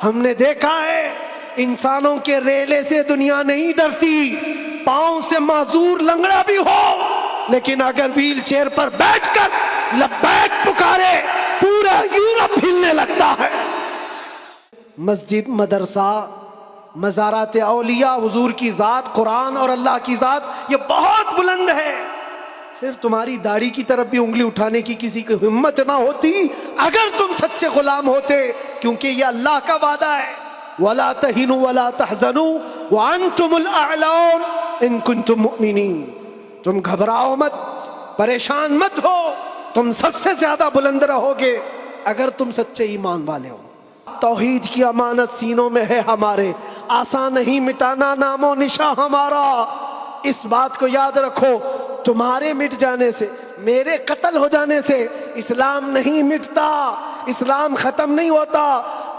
ہم نے دیکھا ہے انسانوں کے ریلے سے دنیا نہیں ڈرتی، پاؤں سے معذور لنگڑا بھی ہو لیکن اگر ویل چیئر پر بیٹھ کر لبیک پکارے پورا یورپ ہلنے لگتا ہے۔ مسجد، مدرسہ، مزارات اولیاء، حضور کی ذات، قرآن اور اللہ کی ذات یہ بہت بلند ہے۔ صرف تمہاری داڑھی کی طرف بھی انگلی اٹھانے کی کسی کی ہمت نہ ہوتی اگر تم سچے غلام ہوتے، کیونکہ یہ اللہ کا وعدہ ہے، وَلَا تَهِنُوا وَلَا تَحْزَنُوا وَأَنْتُمُ الْأَعْلَوْنَ إِن كُنتُم مُؤْمِنِينَ۔ تم گھبراؤ مت، پریشان مت ہو، تم سب سے زیادہ بلند رہو گے اگر تم سچے ایمان والے ہو۔ توحید کی امانت سینوں میں ہے ہمارے، آسان نہیں مٹانا نام و نشاں ہمارا۔ اس بات کو یاد رکھو، تمہارے مٹ جانے سے، میرے قتل ہو جانے سے اسلام نہیں مٹتا، اسلام ختم نہیں ہوتا۔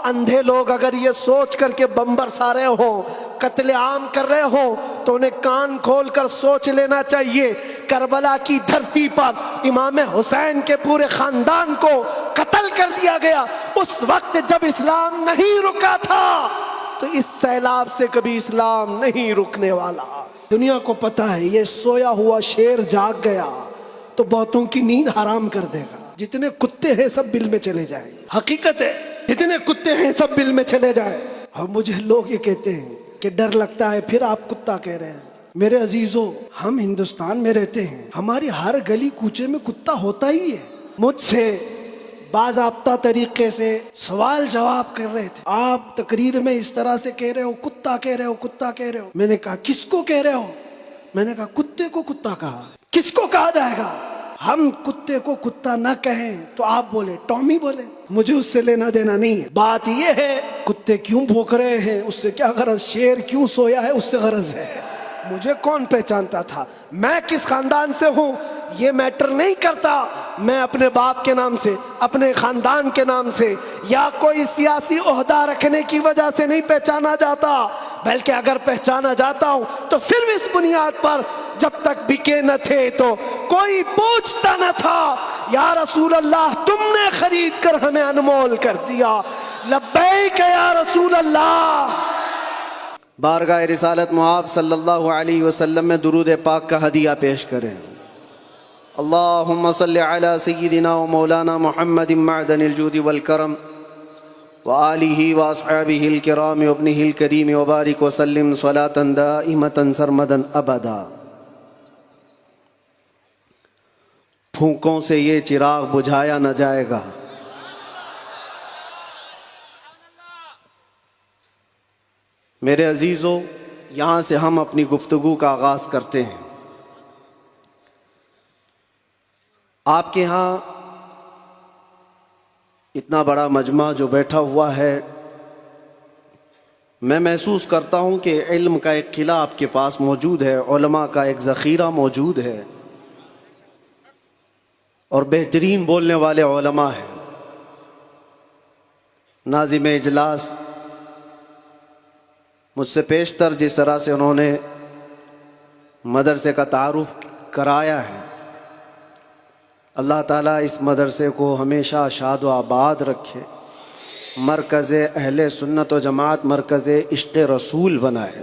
اندھے لوگ اگر یہ سوچ کر کے بم برسا رہے ہوں، قتل عام کر رہے ہوں، تو انہیں کان کھول کر سوچ لینا چاہیے کربلا کی دھرتی پر امام حسین کے پورے خاندان کو قتل کر دیا گیا، اس وقت جب اسلام نہیں رکا تھا، تو اس سیلاب سے کبھی اسلام نہیں رکنے والا۔ دنیا کو پتہ ہے یہ سویا ہوا شیر جاگ گیا تو بہتوں کی نیند حرام کر دے گا۔ جتنے کتے ہیں سب بل میں چلے جائیں، حقیقت ہے جتنے کتے ہیں سب بل میں چلے جائیں۔ اور مجھے لوگ یہ کہتے ہیں کہ ڈر لگتا ہے، پھر آپ کتا کہہ رہے ہیں۔ میرے عزیزو، ہم ہندوستان میں رہتے ہیں، ہماری ہر گلی کوچے میں کتا ہوتا ہی ہے۔ مجھ سے باضابطہ طریقے سے سوال جواب کر رہے تھے، آپ تقریر میں اس طرح سے کہہ رہے ہو، کتا کہہ رہے ہو، کتا کہہ رہے ہو۔ میں نے کہا کس کو کہہ رہے ہو؟ میں نے کہا کتے کو کتا کہا، کس کو کہا جائے گا؟ ہم کتے کو کتا نہ کہیں تو آپ بولے ٹامی بولے، مجھے اس سے لینا دینا نہیں ہے۔ بات یہ ہے کتے کیوں بھوک رہے ہیں اس سے کیا غرض، شیر کیوں سویا ہے اس سے غرض ہے۔ مجھے کون پہچانتا تھا، میں کس خاندان سے ہوں یہ میٹر نہیں کرتا۔ میں اپنے باپ کے نام سے، اپنے خاندان کے نام سے یا کوئی سیاسی عہدہ رکھنے کی وجہ سے نہیں پہچانا جاتا، بلکہ اگر پہچانا جاتا ہوں تو صرف اس بنیاد پر جب تک بکے نہ تھے تو کوئی پوچھتا نہ تھا یا رسول اللہ تم نے خرید کر ہمیں انمول کر دیا، لبیک یا رسول اللہ۔ بارگاہ رسالت مآب صلی اللہ علیہ وسلم میں درود پاک کا ہدیہ پیش کریں۔ اللہم صلی علی سیدنا و مولانا محمد معدن الجود والکرم وآلہ واصحابہ الکرام وابنہ الکریم وبارک وسلم صلاة دائمة سرمدا ابدا۔ پھونکوں سے یہ چراغ بجھایا نہ جائے گا، میرے عزیزو، یہاں سے ہم اپنی گفتگو کا آغاز کرتے ہیں۔ آپ کے ہاں اتنا بڑا مجمع جو بیٹھا ہوا ہے، میں محسوس کرتا ہوں کہ علم کا ایک قلعہ آپ کے پاس موجود ہے، علماء کا ایک ذخیرہ موجود ہے، اور بہترین بولنے والے علماء ہیں۔ ناظم اجلاس مجھ سے پیشتر جس طرح سے انہوں نے مدرسے کا تعارف کرایا ہے، اللہ تعالیٰ اس مدرسے کو ہمیشہ شاد و آباد رکھے، مرکز اہل سنت و جماعت، مرکز عشق رسول بنائے۔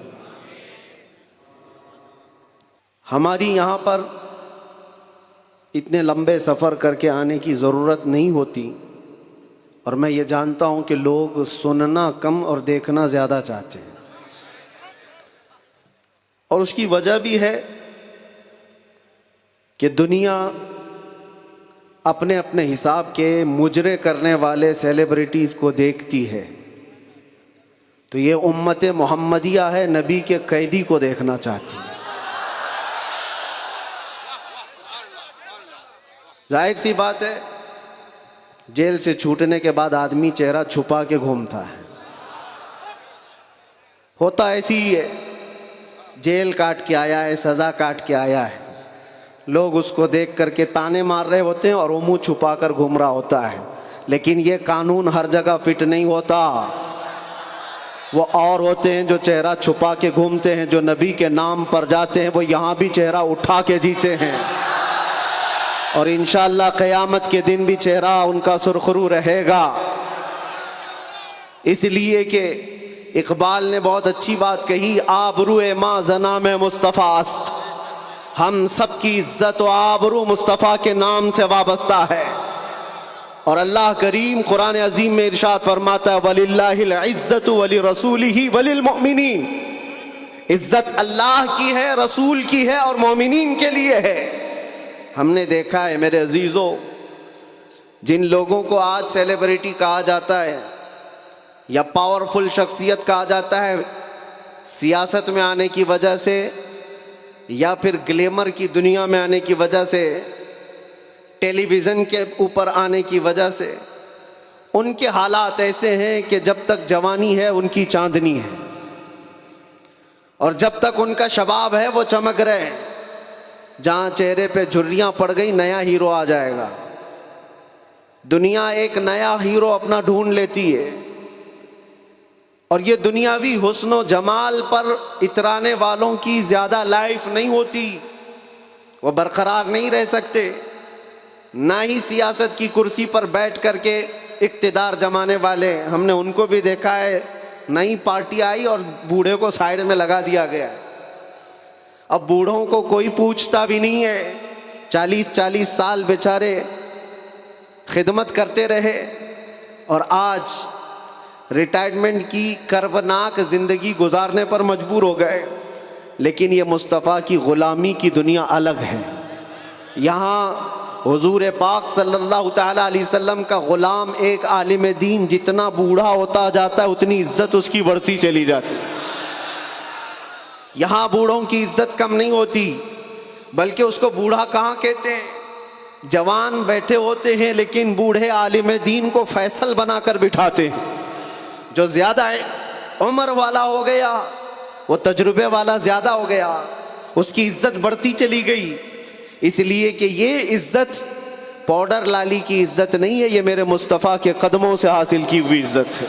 ہماری یہاں پر اتنے لمبے سفر کر کے آنے کی ضرورت نہیں ہوتی، اور میں یہ جانتا ہوں کہ لوگ سننا کم اور دیکھنا زیادہ چاہتے ہیں، اور اس کی وجہ بھی ہے کہ دنیا اپنے اپنے حساب کے مجرے کرنے والے سیلیبریٹیز کو دیکھتی ہے، تو یہ امت محمدیہ ہے، نبی کے قیدی کو دیکھنا چاہتی ہے۔ ظاہر سی بات ہے، جیل سے چھوٹنے کے بعد آدمی چہرہ چھپا کے گھومتا ہے، ہوتا ایسی ہی ہے، جیل کاٹ کے آیا ہے، سزا کاٹ کے آیا ہے، لوگ اس کو دیکھ کر کے تانے مار رہے ہوتے ہیں اور وہ منہ چھپا کر گھوم رہا ہوتا ہے، لیکن یہ قانون ہر جگہ فٹ نہیں ہوتا۔ وہ اور ہوتے ہیں جو چہرہ چھپا کے گھومتے ہیں، جو نبی کے نام پر جاتے ہیں وہ یہاں بھی چہرہ اٹھا کے جیتے ہیں، اور انشاءاللہ قیامت کے دن بھی چہرہ ان کا سرخرو رہے گا۔ اس لیے کہ اقبال نے بہت اچھی بات کہی، آبرو ما زنا میں مصطفیٰ است، ہم سب کی عزت و آبرو مصطفیٰ کے نام سے وابستہ ہے۔ اور اللہ کریم قرآن عظیم میں ارشاد فرماتا ہے وَلِلَّهِ الْعِزَّةُ وَلِرَسُولِهِ وَلِلْمُؤْمِنِينَ، عزت اللہ کی ہے، رسول کی ہے اور مومنین کے لیے ہے۔ ہم نے دیکھا ہے میرے عزیزو، جن لوگوں کو آج سیلیبریٹی کہا جاتا ہے یا پاورفل شخصیت کہا جاتا ہے، سیاست میں آنے کی وجہ سے یا پھر گلیمر کی دنیا میں آنے کی وجہ سے، ٹیلی ویژن کے اوپر آنے کی وجہ سے، ان کے حالات ایسے ہیں کہ جب تک جوانی ہے ان کی چاندنی ہے، اور جب تک ان کا شباب ہے وہ چمک رہے ہیں۔ جہاں چہرے پہ جھریاں پڑ گئی نیا ہیرو آ جائے گا، دنیا ایک نیا ہیرو اپنا ڈھونڈ لیتی ہے، اور یہ دنیاوی حسن و جمال پر اترانے والوں کی زیادہ لائف نہیں ہوتی، وہ برقرار نہیں رہ سکتے، نہ ہی سیاست کی کرسی پر بیٹھ کر کے اقتدار جمانے والے، ہم نے ان کو بھی دیکھا ہے، نئی پارٹی آئی اور بوڑھے کو سائیڈ میں لگا دیا گیا۔ اب بوڑھوں کو کوئی پوچھتا بھی نہیں ہے، 40 سال بیچارے خدمت کرتے رہے اور آج ریٹائرمنٹ کی کربناک زندگی گزارنے پر مجبور ہو گئے۔ لیکن یہ مصطفیٰ کی غلامی کی دنیا الگ ہے۔ یہاں حضور پاک صلی اللہ تعالیٰ علیہ وسلم کا غلام ایک عالم دین جتنا بوڑھا ہوتا جاتا ہے اتنی عزت اس کی بڑھتی چلی جاتی۔ یہاں بوڑھوں کی عزت کم نہیں ہوتی، بلکہ اس کو بوڑھا کہاں کہتے ہیں، جوان بیٹھے ہوتے ہیں لیکن بوڑھے عالم دین کو فیصل بنا کر بٹھاتے ہیں۔ جو زیادہ عمر والا ہو گیا، وہ تجربے والا زیادہ ہو گیا، اس کی عزت بڑھتی چلی گئی، اس لیے کہ یہ عزت پاؤڈر لالی کی عزت نہیں ہے، یہ میرے مصطفیٰ کے قدموں سے حاصل کی ہوئی عزت ہے۔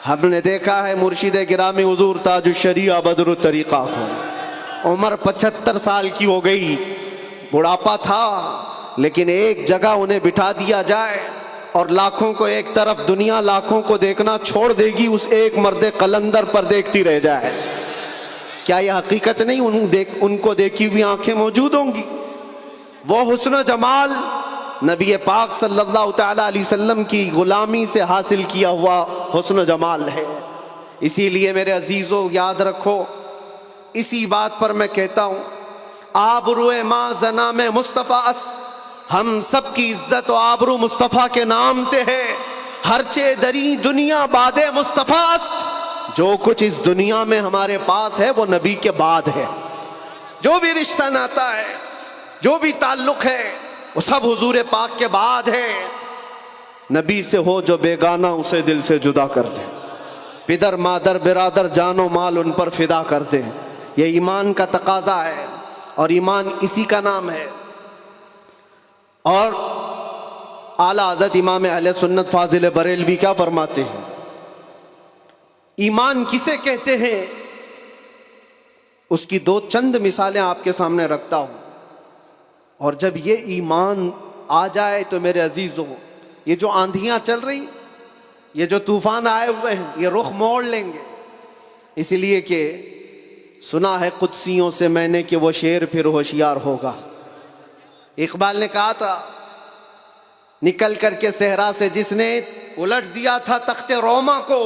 ہم نے دیکھا ہے مرشد گرامی حضور تاج الشریعہ بدر الطریقہ کو، عمر 75 سال کی ہو گئی، بڑھاپا تھا، لیکن ایک جگہ انہیں بٹھا دیا جائے اور لاکھوں کو ایک طرف، دنیا لاکھوں کو دیکھنا چھوڑ دے گی، اس ایک مرد قلندر پر دیکھتی رہ جائے۔ کیا یہ حقیقت نہیں؟ ان کو دیکھی ہوئی آنکھیں موجود ہوں گی۔ وہ حسن و جمال نبی پاک صلی اللہ تعالیٰ علیہ وسلم کی غلامی سے حاصل کیا ہوا حسن و جمال ہے۔ اسی لیے میرے عزیزو یاد رکھو، اسی بات پر میں کہتا ہوں، آبرو ما زنا میں مصطفیٰ است، ہم سب کی عزت و آبرو مصطفیٰ کے نام سے ہے۔ ہرچے دری دنیا باد مصطفیٰ است، جو کچھ اس دنیا میں ہمارے پاس ہے وہ نبی کے بعد ہے۔ جو بھی رشتہ ناتا ہے، جو بھی تعلق ہے، وہ سب حضور پاک کے بعد ہے۔ نبی سے ہو جو بیگانہ اسے دل سے جدا کر دے، پدر مادر برادر جان و مال ان پر فدا کر دے۔ یہ ایمان کا تقاضا ہے اور ایمان اسی کا نام ہے۔ اور اعلیٰ حضرت امام اہل سنت فاضل بریلوی کیا فرماتے ہیں؟ ایمان کسے کہتے ہیں؟ اس کی دو چند مثالیں آپ کے سامنے رکھتا ہوں، اور جب یہ ایمان آ جائے تو میرے عزیزو، یہ جو آندھیاں چل رہی، یہ جو طوفان آئے ہوئے ہیں، یہ رخ موڑ لیں گے۔ اس لیے کہ سنا ہے قدسیوں سے میں نے کہ وہ شیر پھر ہوشیار ہوگا۔ اقبال نے کہا تھا، نکل کر کے صحرا سے جس نے الٹ دیا تھا تخت روما کو،